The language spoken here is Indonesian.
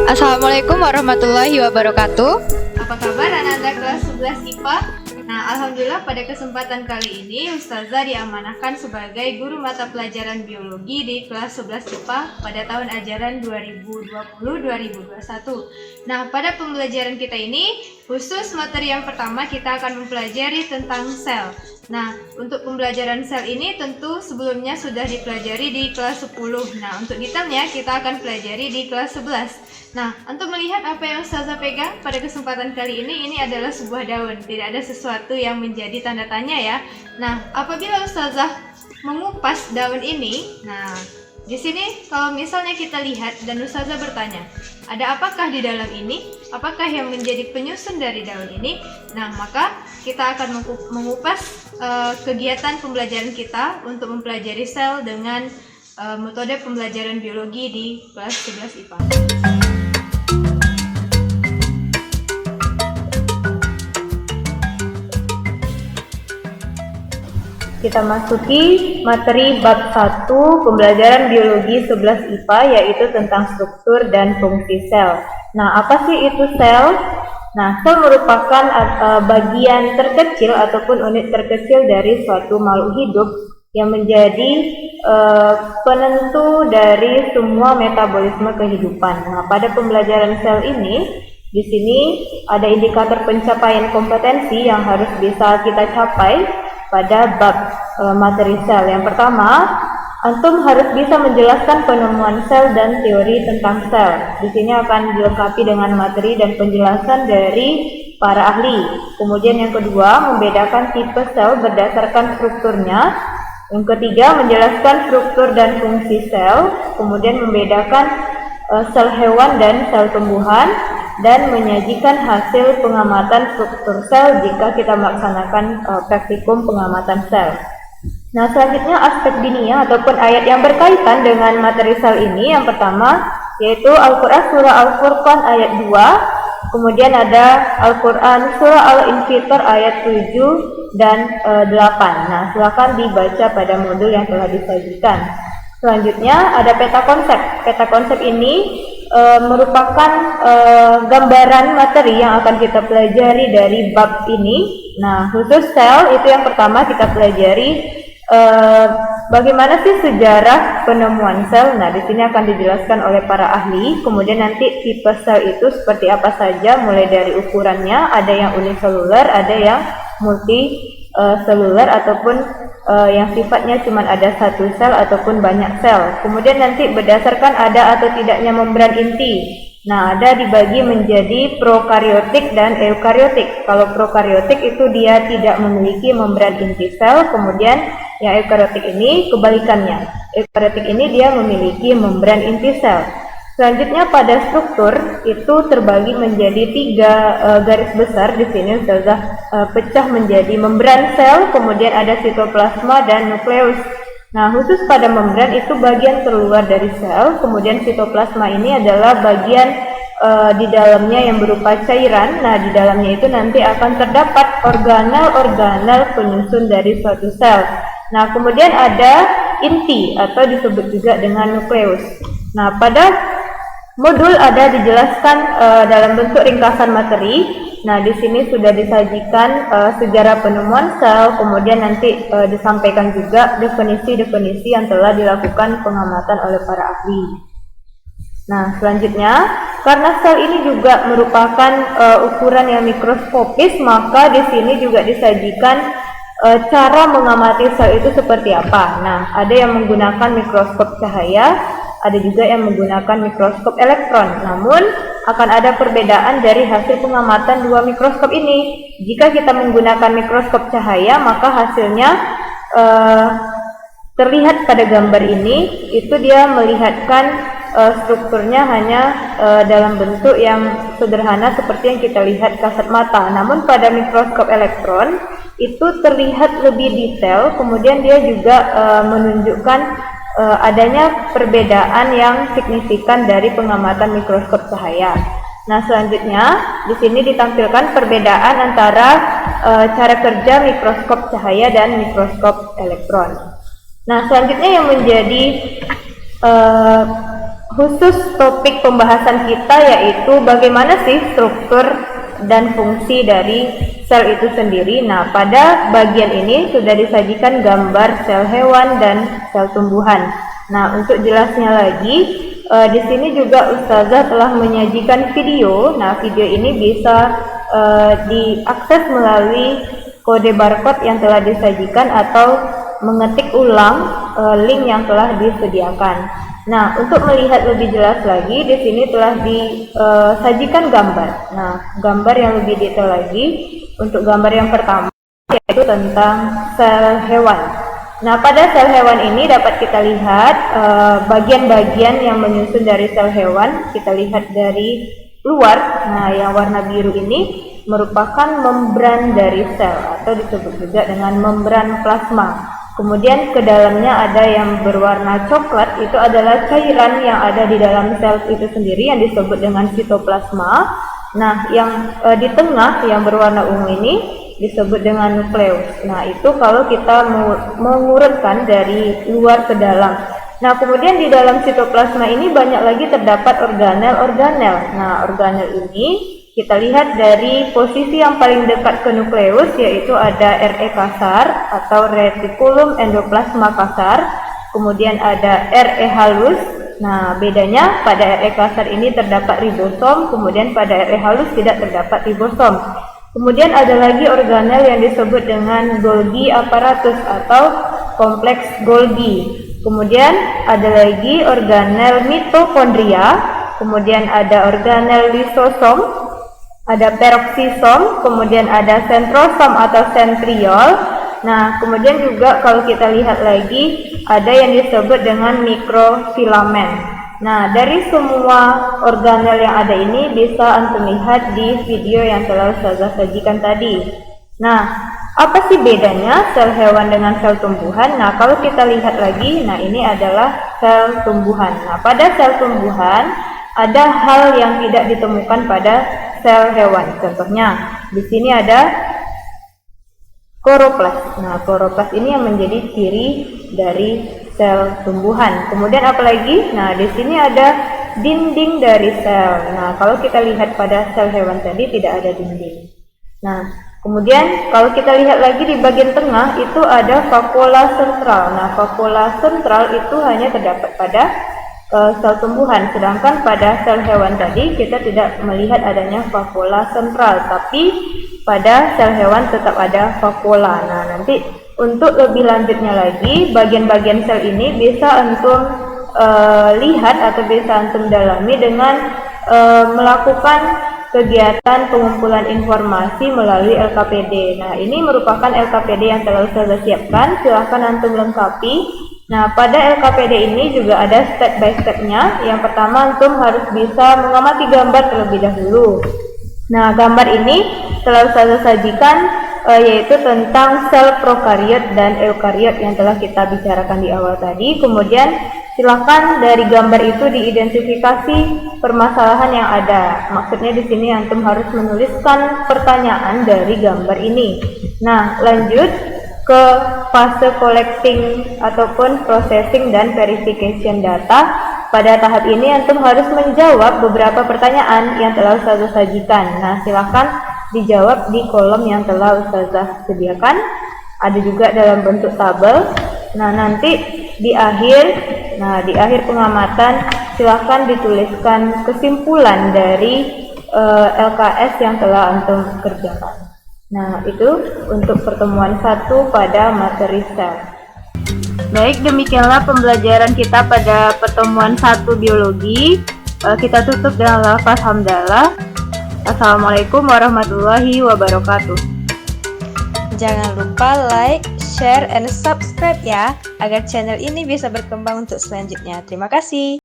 Assalamualaikum warahmatullahi wabarakatuh. Apa kabar anak-anak kelas 11 IPA? Nah, alhamdulillah pada kesempatan kali ini Ustazah diamanahkan sebagai guru mata pelajaran biologi di kelas 11 IPA pada tahun ajaran 2020-2021. Nah, pada pembelajaran kita ini, khusus materi yang pertama kita akan mempelajari tentang sel. Nah, untuk pembelajaran sel ini tentu sebelumnya sudah dipelajari di kelas 10. Nah, untuk detailnya kita akan pelajari di kelas 11. Nah, untuk melihat apa yang Ustazah pegang pada kesempatan kali ini adalah sebuah daun. Tidak ada sesuatu yang menjadi tanda tanya ya. Nah, apabila Ustazah mengupas daun ini, nah, di sini kalau misalnya kita lihat dan Ustazah bertanya, ada apakah di dalam ini? Apakah yang menjadi penyusun dari daun ini? Nah, maka kita akan mengupas kegiatan pembelajaran kita untuk mempelajari sel dengan metode pembelajaran biologi di kelas 11 IPA. Kita masuki materi bab 1 pembelajaran biologi 11 IPA, yaitu tentang struktur dan fungsi sel. Nah, apa sih itu sel? Nah, sel merupakan bagian terkecil ataupun unit terkecil dari suatu makhluk hidup yang menjadi penentu dari semua metabolisme kehidupan. Nah, pada pembelajaran sel ini, di sini ada indikator pencapaian kompetensi yang harus bisa kita capai pada bab materi sel. Yang pertama, antum harus bisa menjelaskan penemuan sel dan teori tentang sel. Di sini akan dilengkapi dengan materi dan penjelasan dari para ahli. Kemudian yang kedua, membedakan tipe sel berdasarkan strukturnya. Yang ketiga, menjelaskan struktur dan fungsi sel. Kemudian membedakan sel hewan dan sel tumbuhan, dan menyajikan hasil pengamatan struktur sel jika kita melaksanakan praktikum pengamatan sel. Nah, selanjutnya aspek diniyah ataupun ayat yang berkaitan dengan materi sel ini. Yang pertama yaitu Al-Quran surah Al-Furqan ayat 2, kemudian ada Al-Quran surah Al-Infitor ayat 7 dan 8. Nah, silakan dibaca pada modul yang telah disajikan. Selanjutnya ada peta konsep. Peta konsep ini merupakan gambaran materi yang akan kita pelajari dari bab ini. Nah, khusus sel itu yang pertama kita pelajari bagaimana sih sejarah penemuan sel. Nah, di sini akan dijelaskan oleh para ahli. Kemudian nanti tipe sel itu seperti apa saja, mulai dari ukurannya, ada yang uniseluler, ada yang multi seluler ataupun yang sifatnya cuma ada satu sel ataupun banyak sel. Kemudian nanti berdasarkan ada atau tidaknya membran inti. Nah, ada dibagi menjadi prokariotik dan eukariotik. Kalau prokariotik itu dia tidak memiliki membran inti sel, kemudian yang eukariotik ini kebalikannya. Eukariotik ini dia memiliki membran inti sel. Selanjutnya pada struktur itu terbagi menjadi 3 garis besar. Di sini sudah pecah menjadi membran sel, kemudian ada sitoplasma dan nukleus. Nah, khusus pada membran itu bagian terluar dari sel, kemudian sitoplasma ini adalah bagian di dalamnya yang berupa cairan. Nah, di dalamnya itu nanti akan terdapat organel-organel penyusun dari suatu sel. Nah, kemudian ada inti atau disebut juga dengan nukleus. Nah, pada modul ada dijelaskan dalam bentuk ringkasan materi. Nah, di sini sudah disajikan sejarah penemuan sel, kemudian nanti disampaikan juga definisi-definisi yang telah dilakukan pengamatan oleh para ahli. Nah, selanjutnya, karena sel ini juga merupakan ukuran yang mikroskopis, maka di sini juga disajikan cara mengamati sel itu seperti apa. Nah, ada yang menggunakan mikroskop cahaya, ada juga yang menggunakan mikroskop elektron. Namun, akan ada perbedaan dari hasil pengamatan dua mikroskop ini. Jika kita menggunakan mikroskop cahaya, maka hasilnya terlihat pada gambar ini, itu dia melihatkan strukturnya hanya dalam bentuk yang sederhana seperti yang kita lihat kasat mata. Namun pada mikroskop elektron, itu terlihat lebih detail, kemudian dia juga menunjukkan adanya perbedaan yang signifikan dari pengamatan mikroskop cahaya. Nah, selanjutnya di sini ditampilkan perbedaan antara cara kerja mikroskop cahaya dan mikroskop elektron. Nah, selanjutnya yang menjadi khusus topik pembahasan kita yaitu bagaimana sih struktur dan fungsi dari sel itu sendiri. Nah, pada bagian ini sudah disajikan gambar sel hewan dan sel tumbuhan. Nah, untuk jelasnya lagi, di sini juga Ustazah telah menyajikan video. Nah, video ini bisa diakses melalui kode barcode yang telah disajikan atau mengetik ulang link yang telah disediakan. Nah, untuk melihat lebih jelas lagi, di sini telah disajikan gambar. Nah, gambar yang lebih detail lagi, untuk gambar yang pertama yaitu tentang sel hewan. Nah, pada sel hewan ini dapat kita lihat bagian-bagian yang menyusun dari sel hewan. Kita lihat dari luar. Nah, yang warna biru ini merupakan membran dari sel atau disebut juga dengan membran plasma. Kemudian ke dalamnya ada yang berwarna coklat, itu adalah cairan yang ada di dalam sel itu sendiri yang disebut dengan sitoplasma. Nah, yang di tengah yang berwarna ungu ini disebut dengan nukleus. Nah, itu kalau kita mengurutkan dari luar ke dalam. Nah, kemudian di dalam sitoplasma ini banyak lagi terdapat organel-organel. Nah, organel ini kita lihat dari posisi yang paling dekat ke nukleus, yaitu ada RE kasar atau retikulum endoplasma kasar, kemudian ada RE halus. Nah, bedanya pada RE kasar ini terdapat ribosom, kemudian pada RE halus tidak terdapat ribosom. Kemudian ada lagi organel yang disebut dengan Golgi apparatus atau kompleks Golgi. Kemudian ada lagi organel mitokondria, kemudian ada organel lisosom, ada peroksisom, kemudian ada sentrosom atau sentriol. Nah, kemudian juga kalau kita lihat lagi ada yang disebut dengan mikrofilamen. Nah, dari semua organel yang ada ini bisa antum lihat di video yang telah Ustazah sajikan tadi. Nah, apa sih bedanya sel hewan dengan sel tumbuhan? Nah, kalau kita lihat lagi, nah ini adalah sel tumbuhan. Nah, pada sel tumbuhan ada hal yang tidak ditemukan pada sel hewan. Contohnya, di sini ada kloroplas. Nah, kloroplas ini yang menjadi ciri dari sel tumbuhan. Kemudian apalagi? Nah, di sini ada dinding dari sel. Nah, kalau kita lihat pada sel hewan tadi tidak ada dinding. Nah, kemudian kalau kita lihat lagi di bagian tengah itu ada vakuola sentral. Nah, vakuola sentral itu hanya terdapat pada sel tumbuhan, sedangkan pada sel hewan tadi kita tidak melihat adanya vakuola sentral, tapi pada sel hewan tetap ada vakuola. Nah, nanti untuk lebih lanjutnya lagi, bagian-bagian sel ini bisa antum lihat atau bisa antum dalami dengan melakukan kegiatan pengumpulan informasi melalui LKPD. Nah, ini merupakan LKPD yang telah Ustazah siapkan, silahkan antum lengkapi. Nah, pada LKPD ini juga ada step by step-nya. Yang pertama, antum harus bisa mengamati gambar terlebih dahulu. Nah, gambar ini telah Ustazah sajikan yaitu tentang sel prokariot dan eukariot yang telah kita bicarakan di awal tadi. Kemudian silakan dari gambar itu diidentifikasi permasalahan yang ada. Maksudnya di sini antum harus menuliskan pertanyaan dari gambar ini. Nah, lanjut ke fase collecting ataupun processing dan verification data. Pada tahap ini antum harus menjawab beberapa pertanyaan yang telah Ustazah sajikan. Nah, silakan dijawab di kolom yang telah Ustazah sediakan. Ada juga dalam bentuk tabel. Nah, nanti di akhir pengamatan silakan dituliskan kesimpulan dari LKS yang telah antum kerjakan. Nah, itu untuk pertemuan 1 pada materi sel. Baik, demikianlah pembelajaran kita pada pertemuan 1 biologi. Kita tutup dengan lafaz hamdalah. Assalamualaikum warahmatullahi wabarakatuh. Jangan lupa like, share, and subscribe ya, agar channel ini bisa berkembang untuk selanjutnya. Terima kasih.